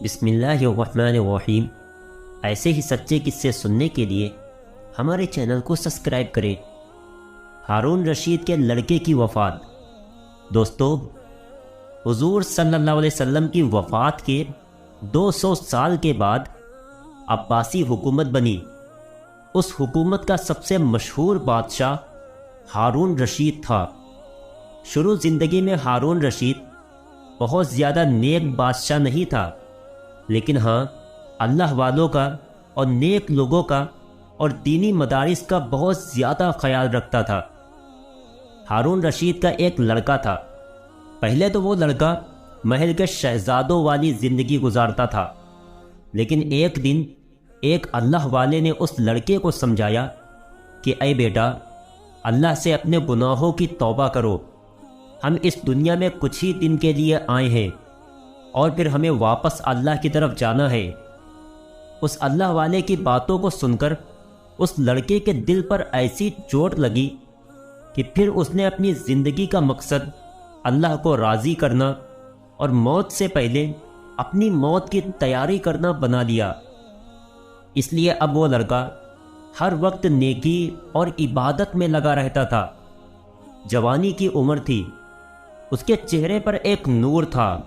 بسم اللہ الرحمن الرحیم۔ ایسے ہی سچے قصے سننے کے لیے ہمارے چینل کو سبسکرائب کریں۔ ہارون رشید کے لڑکے کی وفات۔ دوستو، حضور صلی اللہ علیہ وسلم کی وفات کے 200 سال کے بعد عباسی حکومت بنی۔ اس حکومت کا سب سے مشہور بادشاہ ہارون رشید تھا۔ شروع زندگی میں ہارون رشید بہت زیادہ نیک بادشاہ نہیں تھا، لیکن ہاں، اللہ والوں کا اور نیک لوگوں کا اور دینی مدارس کا بہت زیادہ خیال رکھتا تھا۔ ہارون رشید کا ایک لڑکا تھا۔ پہلے تو وہ لڑکا محل کے شہزادوں والی زندگی گزارتا تھا، لیکن ایک دن ایک اللہ والے نے اس لڑکے کو سمجھایا کہ اے بیٹا، اللہ سے اپنے گناہوں کی توبہ کرو۔ ہم اس دنیا میں کچھ ہی دن کے لیے آئے ہیں اور پھر ہمیں واپس اللہ کی طرف جانا ہے۔ اس اللہ والے کی باتوں کو سن کر اس لڑکے کے دل پر ایسی چوٹ لگی کہ پھر اس نے اپنی زندگی کا مقصد اللہ کو راضی کرنا اور موت سے پہلے اپنی موت کی تیاری کرنا بنا لیا۔ اس لیے اب وہ لڑکا ہر وقت نیکی اور عبادت میں لگا رہتا تھا۔ جوانی کی عمر تھی، اس کے چہرے پر ایک نور تھا۔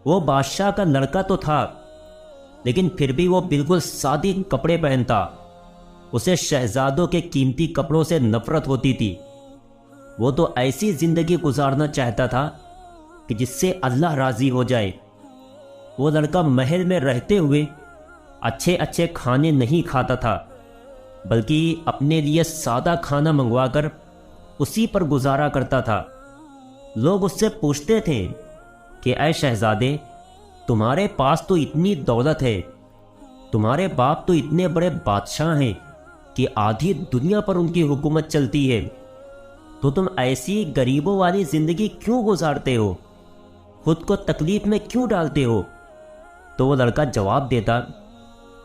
وہ بادشاہ کا لڑکا تو تھا، لیکن پھر بھی وہ بالکل سادے کپڑے پہنتا۔ اسے شہزادوں کے قیمتی کپڑوں سے نفرت ہوتی تھی۔ وہ تو ایسی زندگی گزارنا چاہتا تھا کہ جس سے اللہ راضی ہو جائے۔ وہ لڑکا محل میں رہتے ہوئے اچھے اچھے کھانے نہیں کھاتا تھا، بلکہ اپنے لیے سادہ کھانا منگوا کر اسی پر گزارا کرتا تھا۔ لوگ اس سے پوچھتے تھے کہ اے شہزادے، تمہارے پاس تو اتنی دولت ہے، تمہارے باپ تو اتنے بڑے بادشاہ ہیں کہ آدھی دنیا پر ان کی حکومت چلتی ہے، تو تم ایسی غریبوں والی زندگی کیوں گزارتے ہو؟ خود کو تکلیف میں کیوں ڈالتے ہو؟ تو وہ لڑکا جواب دیتا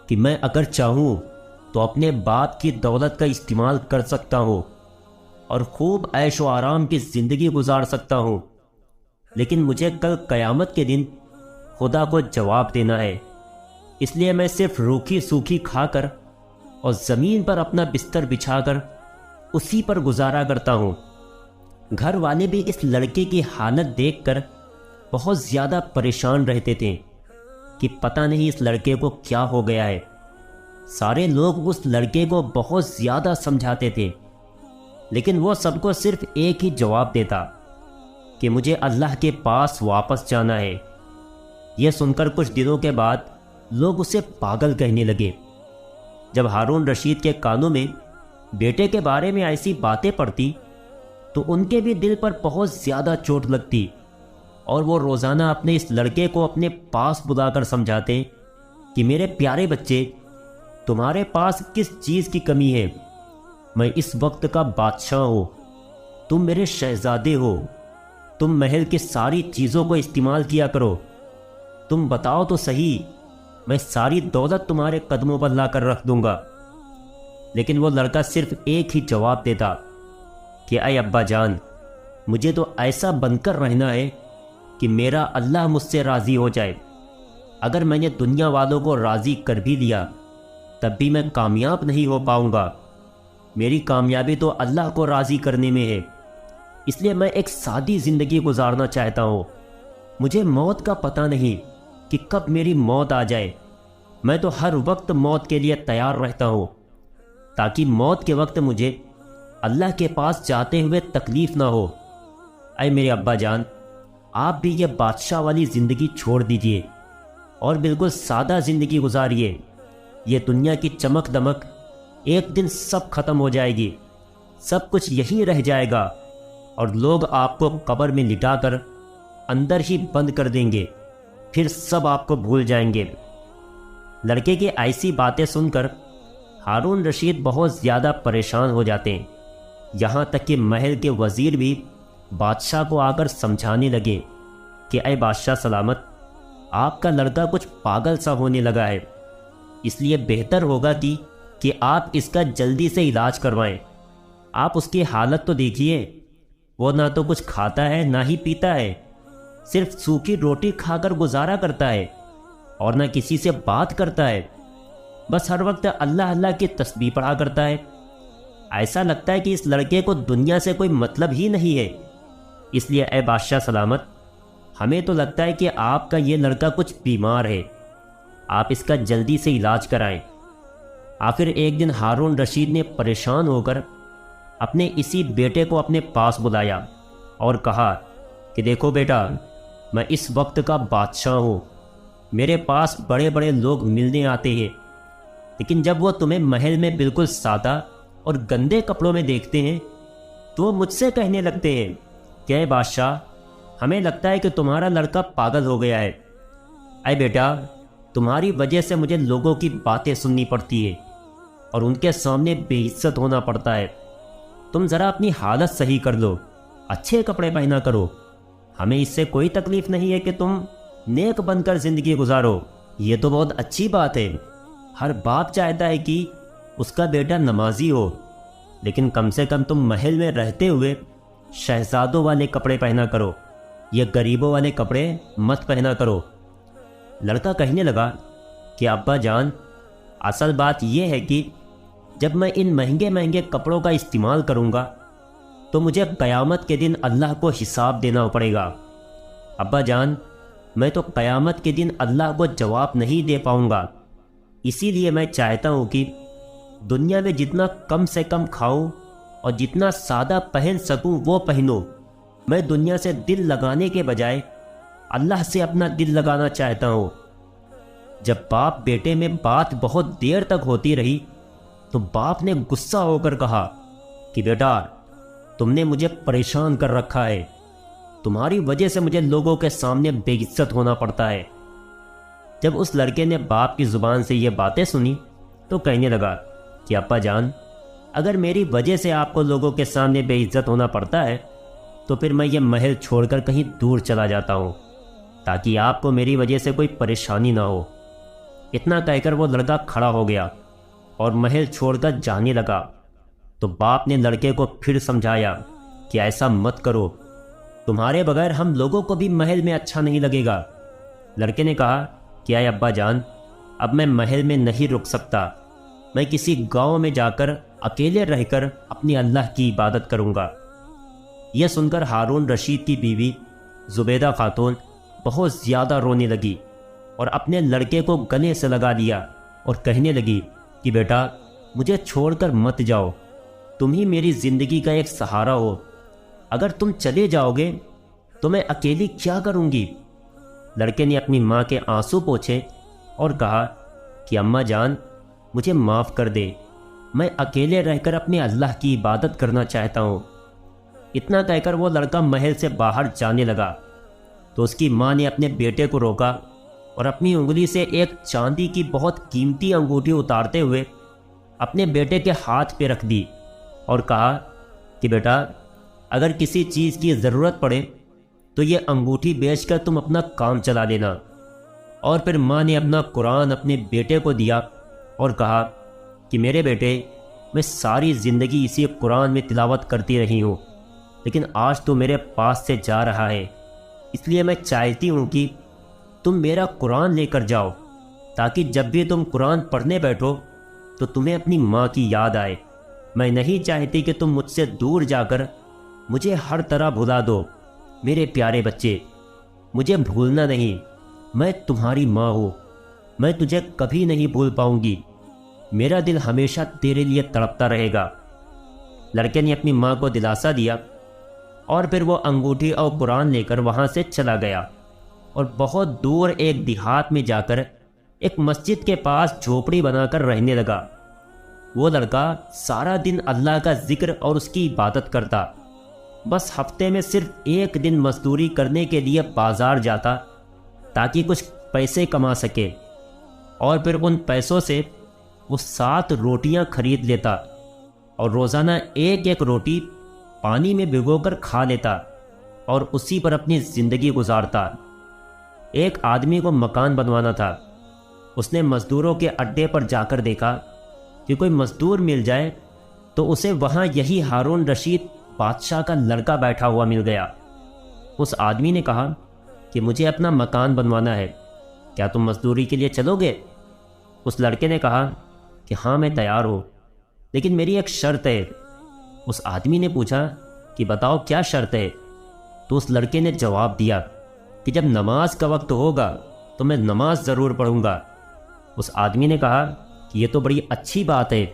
کہ میں اگر چاہوں تو اپنے باپ کی دولت کا استعمال کر سکتا ہوں اور خوب عیش و آرام کی زندگی گزار سکتا ہوں، لیکن مجھے کل قیامت کے دن خدا کو جواب دینا ہے، اس لیے میں صرف روکھی سوکھی کھا کر اور زمین پر اپنا بستر بچھا کر اسی پر گزارا کرتا ہوں۔ گھر والے بھی اس لڑکے کی حالت دیکھ کر بہت زیادہ پریشان رہتے تھے کہ پتہ نہیں اس لڑکے کو کیا ہو گیا ہے۔ سارے لوگ اس لڑکے کو بہت زیادہ سمجھاتے تھے، لیکن وہ سب کو صرف ایک ہی جواب دیتا کہ مجھے اللہ کے پاس واپس جانا ہے۔ یہ سن کر کچھ دنوں کے بعد لوگ اسے پاگل کہنے لگے۔ جب ہارون رشید کے کانوں میں بیٹے کے بارے میں ایسی باتیں پڑتی تو ان کے بھی دل پر بہت زیادہ چوٹ لگتی، اور وہ روزانہ اپنے اس لڑکے کو اپنے پاس بلا کر سمجھاتے کہ میرے پیارے بچے، تمہارے پاس کس چیز کی کمی ہے؟ میں اس وقت کا بادشاہ ہوں، تم میرے شہزادے ہو، تم محل کی ساری چیزوں کو استعمال کیا کرو، تم بتاؤ تو صحیح، میں ساری دولت تمہارے قدموں پر لا کر رکھ دوں گا۔ لیکن وہ لڑکا صرف ایک ہی جواب دیتا کہ اے ابا جان، مجھے تو ایسا بن کر رہنا ہے کہ میرا اللہ مجھ سے راضی ہو جائے۔ اگر میں نے دنیا والوں کو راضی کر بھی لیا تب بھی میں کامیاب نہیں ہو پاؤں گا۔ میری کامیابی تو اللہ کو راضی کرنے میں ہے، اس لیے میں ایک سادی زندگی گزارنا چاہتا ہوں۔ مجھے موت کا پتہ نہیں کہ کب میری موت آ جائے۔ میں تو ہر وقت موت کے لیے تیار رہتا ہوں، تاکہ موت کے وقت مجھے اللہ کے پاس جاتے ہوئے تکلیف نہ ہو۔ اے میرے ابا جان، آپ بھی یہ بادشاہ والی زندگی چھوڑ دیجئے اور بالکل سادہ زندگی گزاریے۔ یہ دنیا کی چمک دمک ایک دن سب ختم ہو جائے گی، سب کچھ یہیں رہ جائے گا، اور لوگ آپ کو قبر میں لٹا کر اندر ہی بند کر دیں گے، پھر سب آپ کو بھول جائیں گے۔ لڑکے کی ایسی باتیں سن کر ہارون رشید بہت زیادہ پریشان ہو جاتے ہیں، یہاں تک کہ محل کے وزیر بھی بادشاہ کو آ کر سمجھانے لگے کہ اے بادشاہ سلامت، آپ کا لڑکا کچھ پاگل سا ہونے لگا ہے، اس لیے بہتر ہوگا کہ آپ اس کا جلدی سے علاج کروائیں۔ آپ اس کی حالت تو دیکھیے، وہ نہ تو کچھ کھاتا ہے نہ ہی پیتا ہے، صرف سوکھی روٹی کھا کر گزارا کرتا ہے، اور نہ کسی سے بات کرتا ہے، بس ہر وقت اللہ اللہ کی تسبیح پڑھا کرتا ہے۔ ایسا لگتا ہے کہ اس لڑکے کو دنیا سے کوئی مطلب ہی نہیں ہے۔ اس لیے اے بادشاہ سلامت، ہمیں تو لگتا ہے کہ آپ کا یہ لڑکا کچھ بیمار ہے، آپ اس کا جلدی سے علاج کرائیں۔ آخر ایک دن ہارون رشید نے پریشان ہو کر اپنے اسی بیٹے کو اپنے پاس بلایا اور کہا کہ دیکھو بیٹا، میں اس وقت کا بادشاہ ہوں، میرے پاس بڑے بڑے لوگ ملنے آتے ہیں، لیکن جب وہ تمہیں محل میں بالکل سادہ اور گندے کپڑوں میں دیکھتے ہیں تو وہ مجھ سے کہنے لگتے ہیں کہ اے بادشاہ، ہمیں لگتا ہے کہ تمہارا لڑکا پاگل ہو گیا ہے۔ اے بیٹا، تمہاری وجہ سے مجھے لوگوں کی باتیں سننی پڑتی ہے اور ان کے سامنے بے عزت ہونا پڑتا ہے۔ تم ذرا اپنی حالت صحیح کر لو، اچھے کپڑے پہنا کرو، ہمیں اس سے کوئی تکلیف نہیں ہے کہ تم نیک بن کر زندگی گزارو، یہ تو بہت اچھی بات ہے۔ ہر باپ چاہتا ہے کہ اس کا بیٹا نمازی ہو، لیکن کم سے کم تم محل میں رہتے ہوئے شہزادوں والے کپڑے پہنا کرو، یہ غریبوں والے کپڑے مت پہنا کرو۔ لڑکا کہنے لگا کہ ابا جان، اصل بات یہ ہے کہ جب میں ان مہنگے مہنگے کپڑوں کا استعمال کروں گا تو مجھے قیامت کے دن اللہ کو حساب دینا پڑے گا۔ ابا جان، میں تو قیامت کے دن اللہ کو جواب نہیں دے پاؤں گا، اسی لیے میں چاہتا ہوں کہ دنیا میں جتنا کم سے کم کھاؤں اور جتنا سادہ پہن سکوں وہ پہنو۔ میں دنیا سے دل لگانے کے بجائے اللہ سے اپنا دل لگانا چاہتا ہوں۔ جب باپ بیٹے میں بات بہت دیر تک ہوتی رہی تو باپ نے غصہ ہو کر کہا کہ بیٹا، تم نے مجھے پریشان کر رکھا ہے، تمہاری وجہ سے مجھے لوگوں کے سامنے بے عزت ہونا پڑتا ہے۔ جب اس لڑکے نے باپ کی زبان سے یہ باتیں سنی تو کہنے لگا کہ ابا جان، اگر میری وجہ سے آپ کو لوگوں کے سامنے بے عزت ہونا پڑتا ہے تو پھر میں یہ محل چھوڑ کر کہیں دور چلا جاتا ہوں تاکہ آپ کو میری وجہ سے کوئی پریشانی نہ ہو۔ اتنا کہہ کر وہ لڑکا کھڑا ہو گیا اور محل چھوڑ کر جانے لگا۔ تو باپ نے لڑکے کو پھر سمجھایا کہ ایسا مت کرو، تمہارے بغیر ہم لوگوں کو بھی محل میں اچھا نہیں لگے گا۔ لڑکے نے کہا کہ اے ابا جان، اب میں محل میں نہیں رک سکتا، میں کسی گاؤں میں جا کر اکیلے رہ کر اپنی اللہ کی عبادت کروں گا۔ یہ سن کر ہارون رشید کی بیوی زبیدہ خاتون بہت زیادہ رونے لگی اور اپنے لڑکے کو گلے سے لگا لیا اور کہنے لگی کہ بیٹا، مجھے چھوڑ کر مت جاؤ، تم ہی میری زندگی کا ایک سہارا ہو، اگر تم چلے جاؤ گے تو میں اکیلی کیا کروں گی؟ لڑکے نے اپنی ماں کے آنسو پوچھے اور کہا کہ اماں جان، مجھے معاف کر دے، میں اکیلے رہ کر اپنے اللہ کی عبادت کرنا چاہتا ہوں۔ اتنا کہہ کر وہ لڑکا محل سے باہر جانے لگا تو اس کی ماں نے اپنے بیٹے کو روکا اور اپنی انگلی سے ایک چاندی کی بہت قیمتی انگوٹھی اتارتے ہوئے اپنے بیٹے کے ہاتھ پہ رکھ دی اور کہا کہ بیٹا، اگر کسی چیز کی ضرورت پڑے تو یہ انگوٹھی بیچ کر تم اپنا کام چلا لینا۔ اور پھر ماں نے اپنا قرآن اپنے بیٹے کو دیا اور کہا کہ میرے بیٹے، میں ساری زندگی اسی قرآن میں تلاوت کرتی رہی ہوں، لیکن آج تو میرے پاس سے جا رہا ہے، اس لیے میں چاہتی ہوں کہ تم میرا قرآن لے کر جاؤ تاکہ جب بھی تم قرآن پڑھنے بیٹھو تو تمہیں اپنی ماں کی یاد آئے۔ میں نہیں چاہتی کہ تم مجھ سے دور جا کر مجھے ہر طرح بھلا دو۔ میرے پیارے بچے، مجھے بھولنا نہیں، میں تمہاری ماں ہوں، میں تجھے کبھی نہیں بھول پاؤں گی، میرا دل ہمیشہ تیرے لیے تڑپتا رہے گا۔ لڑکے نے اپنی ماں کو دلاسا دیا اور پھر وہ انگوٹھی اور قرآن لے کر وہاں سے چلا گیا اور بہت دور ایک دیہات میں جا کر ایک مسجد کے پاس جھوپڑی بنا کر رہنے لگا۔ وہ لڑکا سارا دن اللہ کا ذکر اور اس کی عبادت کرتا، بس ہفتے میں صرف ایک دن مزدوری کرنے کے لیے بازار جاتا تاکہ کچھ پیسے کما سکے، اور پھر ان پیسوں سے وہ 7 روٹیاں خرید لیتا اور روزانہ ایک ایک روٹی پانی میں بھگو کر کھا لیتا اور اسی پر اپنی زندگی گزارتا۔ ایک آدمی کو مکان بنوانا تھا، اس نے مزدوروں کے اڈے پر جا کر دیکھا کہ کوئی مزدور مل جائے تو اسے وہاں یہی ہارون رشید بادشاہ کا لڑکا بیٹھا ہوا مل گیا۔ اس آدمی نے کہا کہ مجھے اپنا مکان بنوانا ہے، کیا تم مزدوری کے لیے چلو گے؟ اس لڑکے نے کہا کہ ہاں میں تیار ہوں، لیکن میری ایک شرط ہے۔ اس آدمی نے پوچھا کہ بتاؤ کیا شرط ہے؟ تو اس لڑکے نے جواب دیا کہ جب نماز کا وقت ہوگا تو میں نماز ضرور پڑھوں گا۔ اس آدمی نے کہا کہ یہ تو بڑی اچھی بات ہے۔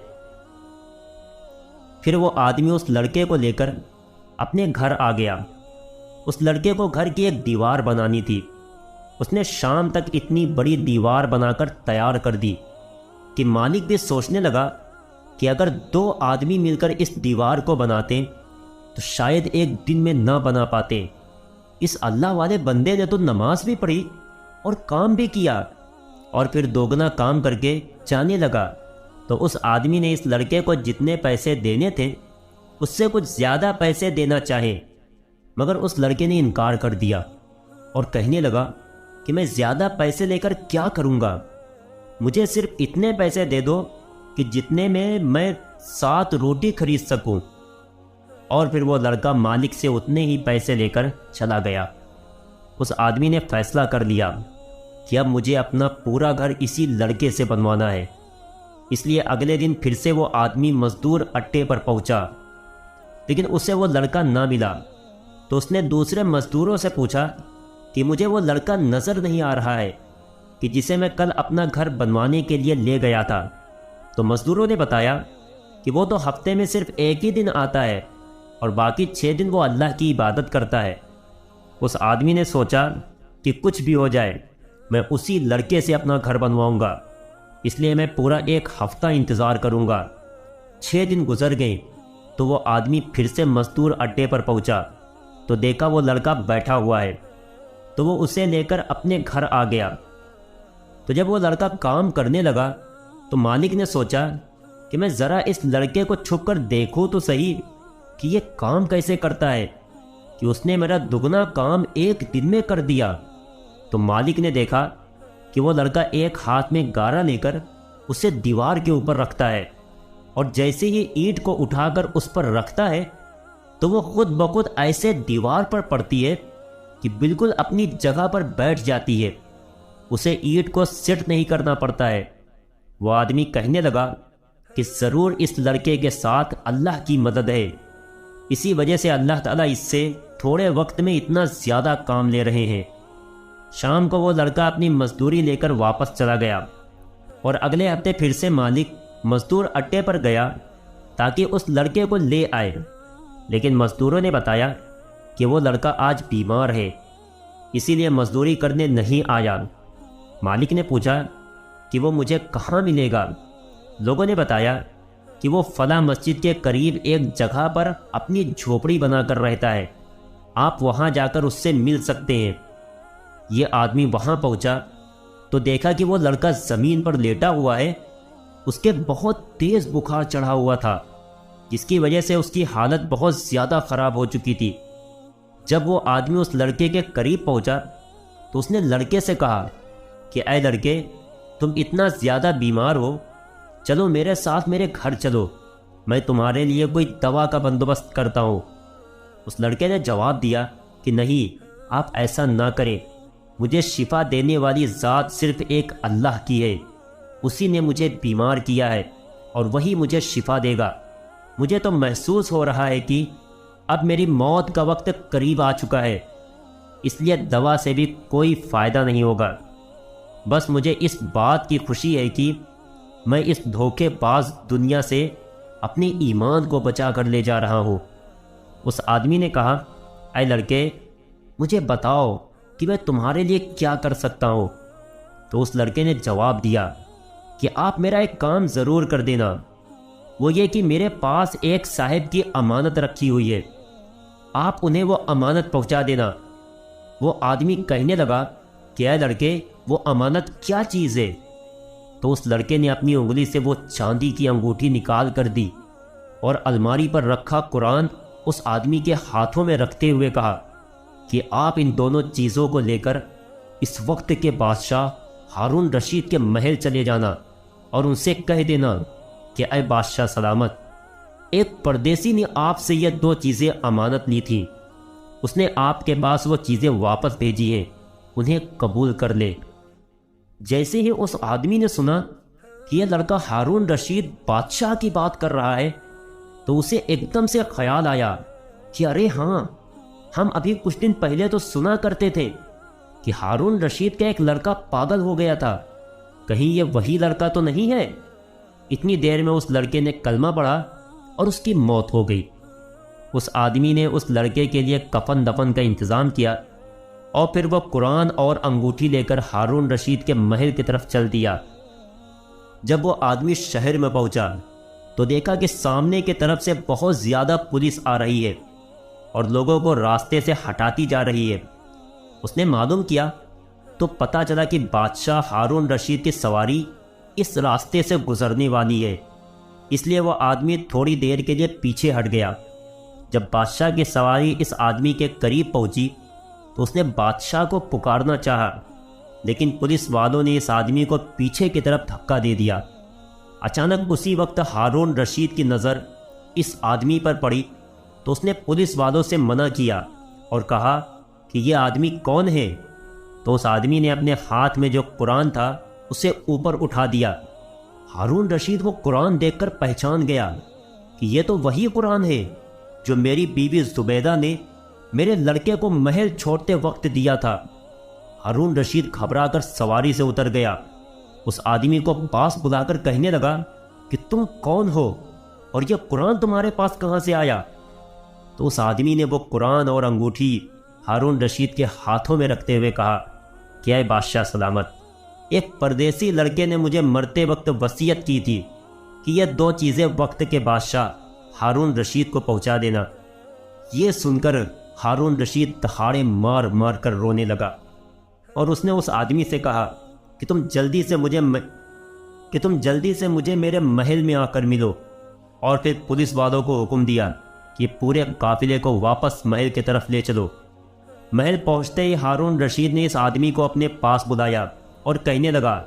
پھر وہ آدمی اس لڑکے کو لے کر اپنے گھر آ گیا۔ اس لڑکے کو گھر کی ایک دیوار بنانی تھی۔ اس نے شام تک اتنی بڑی دیوار بنا کر تیار کر دی کہ مالک بھی سوچنے لگا کہ اگر 2 آدمی مل کر اس دیوار کو بناتے تو شاید ایک دن میں نہ بنا پاتے۔ اس اللہ والے بندے نے تو نماز بھی پڑھی اور کام بھی کیا، اور پھر دوگنا کام کر کے جانے لگا۔ تو اس آدمی نے اس لڑکے کو جتنے پیسے دینے تھے اس سے کچھ زیادہ پیسے دینا چاہے، مگر اس لڑکے نے انکار کر دیا اور کہنے لگا کہ میں زیادہ پیسے لے کر کیا کروں گا، مجھے صرف اتنے پیسے دے دو کہ جتنے میں 7 روٹی خرید سکوں۔ اور پھر وہ لڑکا مالک سے اتنے ہی پیسے لے کر چلا گیا۔ اس آدمی نے فیصلہ کر لیا کہ اب مجھے اپنا پورا گھر اسی لڑکے سے بنوانا ہے، اس لیے اگلے دن پھر سے وہ آدمی مزدور اڈے پر پہنچا، لیکن اسے وہ لڑکا نہ ملا۔ تو اس نے دوسرے مزدوروں سے پوچھا کہ مجھے وہ لڑکا نظر نہیں آ رہا ہے کہ جسے میں کل اپنا گھر بنوانے کے لیے لے گیا تھا۔ تو مزدوروں نے بتایا کہ وہ تو ہفتے میں صرف ایک ہی دن آتا ہے اور باقی 6 دن وہ اللہ کی عبادت کرتا ہے۔ اس آدمی نے سوچا کہ کچھ بھی ہو جائے میں اسی لڑکے سے اپنا گھر بنواؤں گا، اس لیے میں پورا 1 ہفتہ انتظار کروں گا۔ 6 دن گزر گئے تو وہ آدمی پھر سے مزدور اڈے پر پہنچا تو دیکھا وہ لڑکا بیٹھا ہوا ہے، تو وہ اسے لے کر اپنے گھر آ گیا۔ تو جب وہ لڑکا کام کرنے لگا تو مالک نے سوچا کہ میں ذرا اس لڑکے کو چھپ کر دیکھوں تو صحیح کہ یہ کام کیسے کرتا ہے، کہ اس نے میرا دگنا کام 1 دن میں کر دیا۔ تو مالک نے دیکھا کہ وہ لڑکا ایک ہاتھ میں گارا لے کر اسے دیوار کے اوپر رکھتا ہے، اور جیسے ہی اینٹ کو اٹھا کر اس پر رکھتا ہے تو وہ خود بخود ایسے دیوار پر پڑتی ہے کہ بالکل اپنی جگہ پر بیٹھ جاتی ہے، اسے اینٹ کو سیٹ نہیں کرنا پڑتا ہے۔ وہ آدمی کہنے لگا کہ ضرور اس لڑکے کے ساتھ اللہ کی مدد ہے، اسی وجہ سے اللہ تعالیٰ اس سے تھوڑے وقت میں اتنا زیادہ کام لے رہے ہیں۔ شام کو وہ لڑکا اپنی مزدوری لے کر واپس چلا گیا، اور اگلے ہفتے پھر سے مالک مزدور اڈے پر گیا تاکہ اس لڑکے کو لے آئے، لیکن مزدوروں نے بتایا کہ وہ لڑکا آج بیمار ہے، اسی لیے مزدوری کرنے نہیں آیا۔ مالک نے پوچھا کہ وہ مجھے کہاں ملے گا؟ لوگوں نے بتایا کہ وہ فلاں مسجد کے قریب ایک جگہ پر اپنی جھوپڑی بنا کر رہتا ہے، آپ وہاں جا کر اس سے مل سکتے ہیں۔ یہ آدمی وہاں پہنچا تو دیکھا کہ وہ لڑکا زمین پر لیٹا ہوا ہے، اس کے بہت تیز بخار چڑھا ہوا تھا، جس کی وجہ سے اس کی حالت بہت زیادہ خراب ہو چکی تھی۔ جب وہ آدمی اس لڑکے کے قریب پہنچا تو اس نے لڑکے سے کہا کہ اے لڑکے، تم اتنا زیادہ بیمار ہو، چلو میرے ساتھ میرے گھر چلو، میں تمہارے لیے کوئی دوا کا بندوبست کرتا ہوں۔ اس لڑکے نے جواب دیا کہ نہیں، آپ ایسا نہ کریں، مجھے شفا دینے والی ذات صرف ایک اللہ کی ہے، اسی نے مجھے بیمار کیا ہے اور وہی مجھے شفا دے گا۔ مجھے تو محسوس ہو رہا ہے کہ اب میری موت کا وقت قریب آ چکا ہے، اس لیے دوا سے بھی کوئی فائدہ نہیں ہوگا، بس مجھے اس بات کی خوشی ہے کہ میں اس دھوکے باز دنیا سے اپنے ایمان کو بچا کر لے جا رہا ہوں۔ اس آدمی نے کہا اے لڑکے، مجھے بتاؤ کہ میں تمہارے لیے کیا کر سکتا ہوں؟ تو اس لڑکے نے جواب دیا کہ آپ میرا ایک کام ضرور کر دینا، وہ یہ کہ میرے پاس ایک صاحب کی امانت رکھی ہوئی ہے، آپ انہیں وہ امانت پہنچا دینا۔ وہ آدمی کہنے لگا کہ اے لڑکے، وہ امانت کیا چیز ہے؟ تو اس لڑکے نے اپنی انگلی سے وہ چاندی کی انگوٹھی نکال کر دی اور الماری پر رکھا قرآن اس آدمی کے ہاتھوں میں رکھتے ہوئے کہا کہ آپ ان دونوں چیزوں کو لے کر اس وقت کے بادشاہ ہارون رشید کے محل چلے جانا اور ان سے کہہ دینا کہ اے بادشاہ سلامت، ایک پردیسی نے آپ سے یہ 2 چیزیں امانت لی تھیں، اس نے آپ کے پاس وہ چیزیں واپس بھیجی ہیں، انہیں قبول کر لے۔ جیسے ہی اس آدمی نے سنا کہ یہ لڑکا ہارون رشید بادشاہ کی بات کر رہا ہے تو اسے ایک دم سے خیال آیا کہ ارے ہاں، ہم ابھی کچھ دن پہلے تو سنا کرتے تھے کہ ہارون رشید کا ایک لڑکا پاگل ہو گیا تھا، کہیں یہ وہی لڑکا تو نہیں ہے۔ اتنی دیر میں اس لڑکے نے کلمہ پڑھا اور اس کی موت ہو گئی۔ اس آدمی نے اس لڑکے کے لیے کفن دفن کا انتظام کیا اور پھر وہ قرآن اور انگوٹھی لے کر ہارون رشید کے محل کی طرف چل دیا۔ جب وہ آدمی شہر میں پہنچا تو دیکھا کہ سامنے کی طرف سے بہت زیادہ پولیس آ رہی ہے اور لوگوں کو راستے سے ہٹاتی جا رہی ہے۔ اس نے معلوم کیا تو پتہ چلا کہ بادشاہ ہارون رشید کی سواری اس راستے سے گزرنے والی ہے، اس لیے وہ آدمی تھوڑی دیر کے لیے پیچھے ہٹ گیا۔ جب بادشاہ کی سواری اس آدمی کے قریب پہنچی تو اس نے بادشاہ کو پکارنا چاہا، لیکن پولیس والوں نے اس آدمی کو پیچھے کی طرف دھکا دے دیا۔ اچانک اسی وقت ہارون رشید کی نظر اس آدمی پر پڑی تو اس نے پولیس والوں سے منع کیا اور کہا کہ یہ آدمی کون ہے؟ تو اس آدمی نے اپنے ہاتھ میں جو قرآن تھا اسے اوپر اٹھا دیا۔ ہارون رشید وہ قرآن دیکھ کر پہچان گیا کہ یہ تو وہی قرآن ہے جو میری بیوی زبیدہ نے میرے لڑکے کو محل چھوڑتے وقت دیا تھا۔ ہارون رشید گھبرا کر سواری سے اتر گیا، اس آدمی کو پاس بلا کر کہنے لگا کہ تم کون ہو اور یہ قرآن تمہارے پاس کہاں سے آیا؟ تو اس آدمی نے وہ قرآن اور انگوٹھی ہارون رشید کے ہاتھوں میں رکھتے ہوئے کہا کہ اے بادشاہ سلامت، ایک پردیسی لڑکے نے مجھے مرتے وقت وصیت کی تھی کہ یہ 2 چیزیں وقت کے بادشاہ ہارون رشید کو پہنچا دینا۔ یہ سن کر ہارون رشید دہاڑے مار مار کر رونے لگا اور اس نے اس آدمی سے کہا کہ تم جلدی سے مجھے میرے محل میں آ کر ملو، اور پھر پولیس والوں کو حکم دیا کہ پورے قافلے کو واپس محل کی طرف لے چلو۔ محل پہنچتے ہی ہارون رشید نے اس آدمی کو اپنے پاس بلایا اور کہنے لگا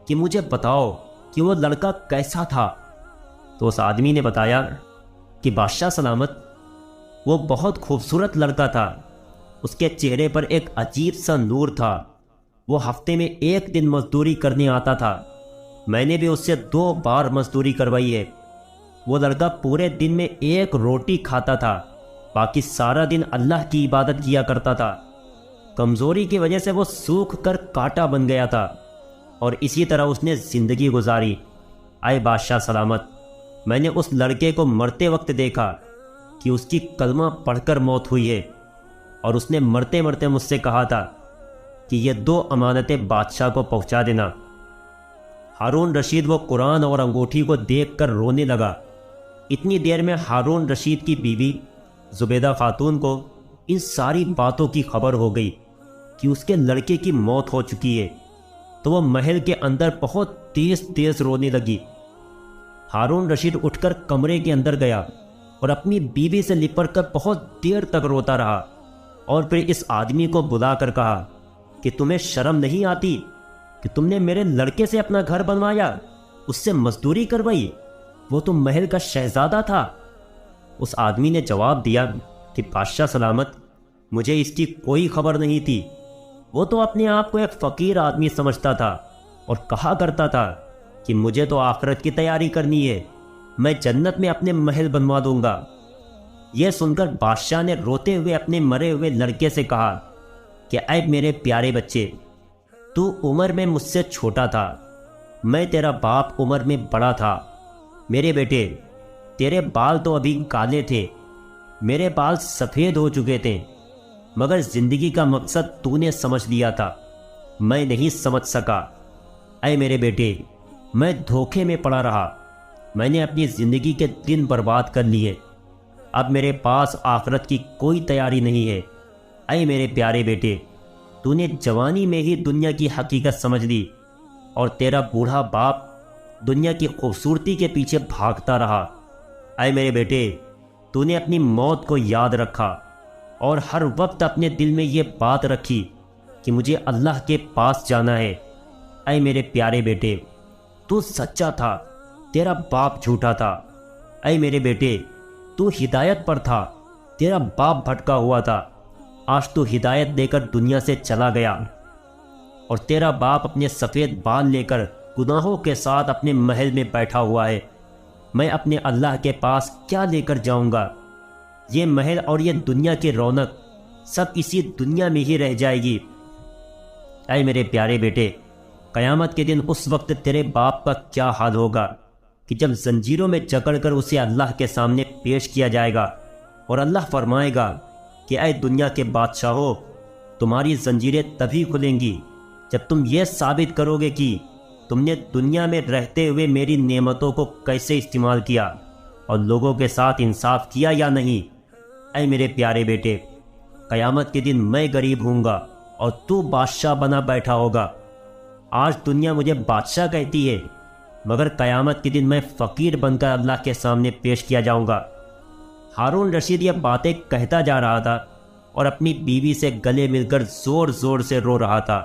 کہ مجھے بتاؤ کہ وہ لڑکا کیسا تھا؟ تو اس آدمی نے بتایا کہ بادشاہ سلامت، وہ بہت خوبصورت لڑکا تھا، اس کے چہرے پر ایک عجیب سا نور تھا، وہ ہفتے میں 1 دن مزدوری کرنے آتا تھا، میں نے بھی اس سے 2 بار مزدوری کروائی ہے۔ وہ لڑکا پورے دن میں 1 روٹی کھاتا تھا، باقی سارا دن اللہ کی عبادت کیا کرتا تھا۔ کمزوری کی وجہ سے وہ سوکھ کر کانٹا بن گیا تھا اور اسی طرح اس نے زندگی گزاری۔ اے بادشاہ سلامت، میں نے اس لڑکے کو مرتے وقت دیکھا کہ اس کی کلمہ پڑھ کر موت ہوئی ہے، اور اس نے مرتے مرتے مجھ سے کہا تھا کہ یہ 2 امانتیں بادشاہ کو پہنچا دینا۔ ہارون رشید وہ قرآن اور انگوٹھی کو دیکھ کر رونے لگا۔ اتنی دیر میں ہارون رشید کی بیوی زبیدہ خاتون کو ان ساری باتوں کی خبر ہو گئی کہ اس کے لڑکے کی موت ہو چکی ہے، تو وہ محل کے اندر بہت تیز تیز رونے لگی۔ ہارون رشید اٹھ کر کمرے کے اندر گیا اور اپنی بیوی سے لپٹ کر بہت دیر تک روتا رہا، اور پھر اس آدمی کو بلا کر کہا کہ تمہیں شرم نہیں آتی کہ تم نے میرے لڑکے سے اپنا گھر بنوایا، اس سے مزدوری کروائی، وہ تو محل کا شہزادہ تھا۔ اس آدمی نے جواب دیا کہ بادشاہ سلامت، مجھے اس کی کوئی خبر نہیں تھی، وہ تو اپنے آپ کو ایک فقیر آدمی سمجھتا تھا اور کہا کرتا تھا کہ مجھے تو آخرت کی تیاری کرنی ہے، میں جنت میں اپنے محل بنوا دوں گا۔ یہ سن کر بادشاہ نے روتے ہوئے اپنے مرے ہوئے لڑکے سے کہا کہ اے میرے پیارے بچے، تو عمر میں مجھ سے چھوٹا تھا، میں تیرا باپ عمر میں بڑا تھا۔ میرے بیٹے، تیرے بال تو ابھی کالے تھے، میرے بال سفید ہو چکے تھے، مگر زندگی کا مقصد تو نے سمجھ لیا تھا، میں نہیں سمجھ سکا۔ اے میرے بیٹے، میں دھوکے میں پڑا رہا، میں نے اپنی زندگی کے دن برباد کر لیے، اب میرے پاس آخرت کی کوئی تیاری نہیں ہے۔ اے میرے پیارے بیٹے، تو نے جوانی میں ہی دنیا کی حقیقت سمجھ لی، اور تیرا بوڑھا باپ دنیا کی خوبصورتی کے پیچھے بھاگتا رہا۔ اے میرے بیٹے، تو نے اپنی موت کو یاد رکھا اور ہر وقت اپنے دل میں یہ بات رکھی کہ مجھے اللہ کے پاس جانا ہے۔ اے میرے پیارے بیٹے، تو سچا تھا، تیرا باپ جھوٹا تھا۔ اے میرے بیٹے، تو ہدایت پر تھا، تیرا باپ بھٹکا ہوا تھا، آج تو ہدایت دے کر دنیا سے چلا گیا۔ اور تیرا باپ اپنے سفید بال لے کر گناہوں کے ساتھ اپنے محل میں بیٹھا ہوا ہے۔ میں اپنے اللہ کے پاس کیا لے کر جاؤں گا؟ یہ محل اور یہ دنیا کی رونق سب اسی دنیا میں ہی رہ جائے گی۔ اے میرے پیارے بیٹے، قیامت کے دن اس وقت تیرے باپ کا کیا حال ہوگا کہ جب زنجیروں میں جکڑ کر اسے اللہ کے سامنے پیش کیا جائے گا اور اللہ فرمائے گا کہ اے دنیا کے بادشاہو، تمہاری زنجیریں تبھی کھلیں گی جب تم یہ ثابت کرو گے کہ تم نے دنیا میں رہتے ہوئے میری نعمتوں کو کیسے استعمال کیا اور لوگوں کے ساتھ انصاف کیا یا نہیں۔ اے میرے پیارے بیٹے، قیامت کے دن میں غریب ہوں گا اور تو بادشاہ بنا بیٹھا ہوگا۔ آج دنیا مجھے بادشاہ کہتی ہے، مگر قیامت کے دن میں فقیر بن کر اللہ کے سامنے پیش کیا جاؤں گا۔ ہارون رشید یہ باتیں کہتا جا رہا تھا اور اپنی بیوی سے گلے مل کر زور زور سے رو رہا تھا۔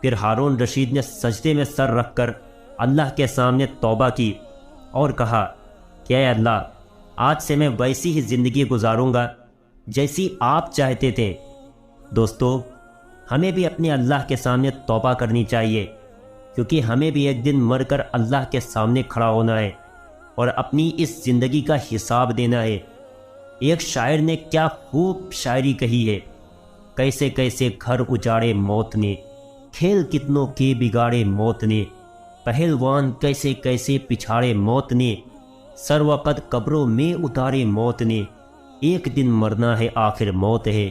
پھر ہارون رشید نے سجدے میں سر رکھ کر اللہ کے سامنے توبہ کی اور کہا کہ اے اللہ، آج سے میں ویسی ہی زندگی گزاروں گا جیسی آپ چاہتے تھے۔ دوستو، ہمیں بھی اپنے اللہ کے سامنے توبہ کرنی چاہیے، کیونکہ ہمیں بھی ایک دن مر کر اللہ کے سامنے کھڑا ہونا ہے اور اپنی اس زندگی کا حساب دینا ہے۔ ایک شاعر نے کیا خوب شاعری کہی ہے، کیسے کیسے گھر اجاڑے موت نے، کھیل کتنوں کے بگاڑے موت نے، پہلوان کیسے کیسے پچھاڑے موت نے، سر وقت قبروں میں اتارے موت نے، ایک دن مرنا ہے آخر موت ہے،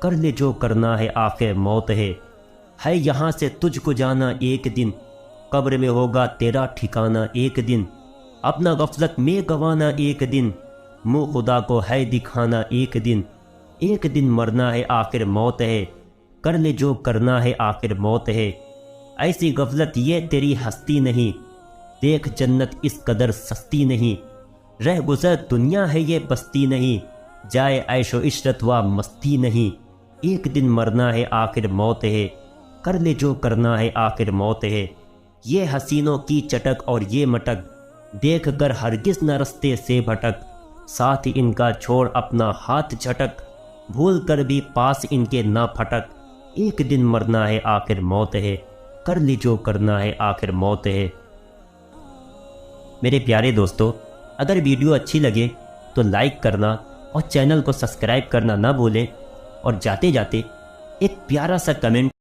کر لے جو کرنا ہے آخر موت ہے یہاں سے تجھ کو جانا ایک دن، قبر میں ہوگا تیرا ٹھکانہ ایک دن، اپنا غفلت میں گوانا ایک دن، منہ خدا کو ہے دکھانا ایک دن مرنا ہے آخر موت ہے، کر لے جو کرنا ہے آخر موت ہے۔ ایسی غفلت یہ تیری ہستی نہیں، دیکھ جنت اس قدر سستی نہیں، رہ گزر دنیا ہے یہ بستی نہیں، جائے عیش و عشرت و مستی نہیں، ایک دن مرنا ہے آخر موت ہے، کر لے جو کرنا ہے آخر موت ہے۔ یہ حسینوں کی چٹک اور یہ مٹک دیکھ کر ہرگز نہ رستے سے بھٹک، ساتھ ان کا چھوڑ اپنا ہاتھ جھٹک، بھول کر بھی پاس ان کے نہ پھٹک، ایک دن مرنا ہے آخر موت ہے، کر لی جو کرنا ہے آخر موت ہے۔ میرے پیارے دوستو، اگر ویڈیو اچھی لگے تو لائک کرنا اور چینل کو سبسکرائب کرنا نہ بھولیں، اور جاتے جاتے ایک پیارا سا کمنٹ